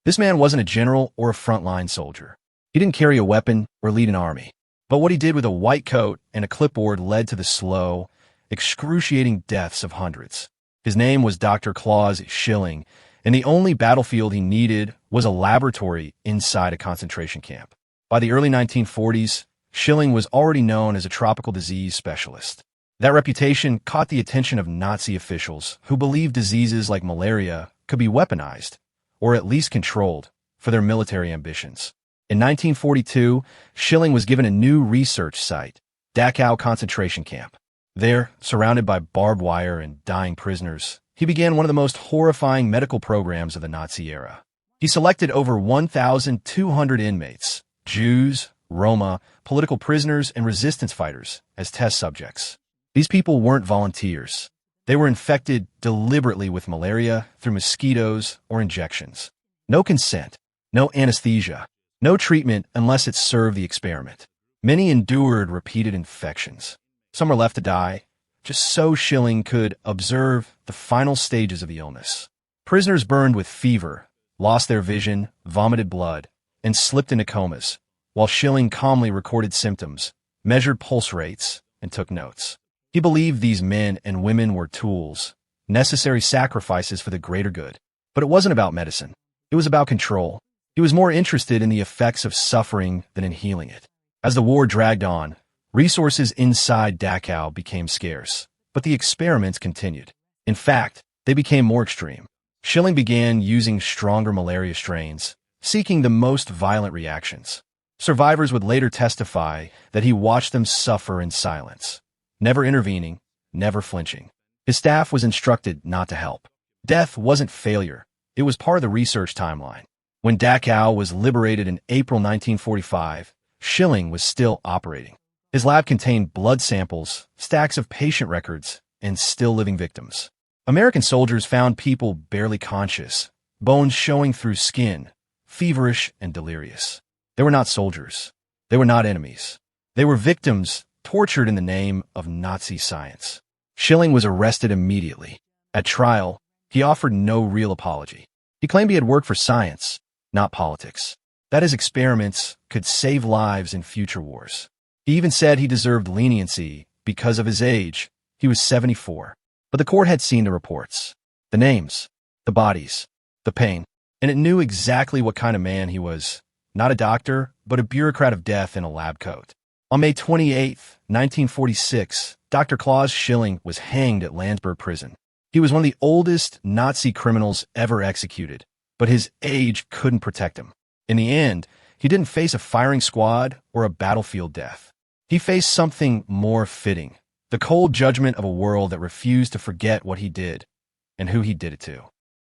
This man wasn't a general or a frontline soldier. He didn't carry a weapon or lead an army. But what he did with a white coat and a clipboard led to the slow, excruciating deaths of hundreds. His name was Dr. Claus Schilling, and the only battlefield he needed was a laboratory inside a concentration camp. By the early 1940s, Schilling was already known as a tropical disease specialist. That reputation caught the attention of Nazi officials who believed diseases like malaria could be weaponized, or at least controlled, for their military ambitions. In 1942, Schilling was given a new research site, Dachau concentration camp. There, surrounded by barbed wire and dying prisoners, he began one of the most horrifying medical programs of the Nazi era. He selected over 1,200 inmates, Jews, Roma, political prisoners, and resistance fighters, as test subjects. These people weren't volunteers. They were infected deliberately with malaria through mosquitoes or injections. No consent, no anesthesia, no treatment unless it served the experiment. Many endured repeated infections. Some were left to die, just so Schilling could observe the final stages of the illness. Prisoners burned with fever, lost their vision, vomited blood, and slipped into comas, while Schilling calmly recorded symptoms, measured pulse rates, and took notes. He believed these men and women were tools, necessary sacrifices for the greater good. But it wasn't about medicine. It was about control. He was more interested in the effects of suffering than in healing it. As the war dragged on, resources inside Dachau became scarce, but the experiments continued. In fact, they became more extreme. Schilling began using stronger malaria strains, seeking the most violent reactions. Survivors would later testify that he watched them suffer in silence, never intervening, never flinching. His staff was instructed not to help. Death wasn't failure. It was part of the research timeline. When Dachau was liberated in April 1945, Schilling was still operating. His lab contained blood samples, stacks of patient records, and still living victims. American soldiers found people barely conscious, bones showing through skin, feverish and delirious. They were not soldiers. They were not enemies. They were victims tortured in the name of Nazi science. Schilling was arrested immediately. At trial, he offered no real apology. He claimed he had worked for science, not politics, that his experiments could save lives in future wars. He even said he deserved leniency because of his age. He was 74. But the court had seen the reports, the names, the bodies, the pain, and it knew exactly what kind of man he was. Not a doctor, but a bureaucrat of death in a lab coat. On May 28, 1946, Dr. Claus Schilling was hanged at Landsberg prison. He was one of the oldest Nazi criminals ever executed, but his age couldn't protect him. In the end, he didn't face a firing squad or a battlefield death. He faced something more fitting, the cold judgment of a world that refused to forget what he did and who he did it to.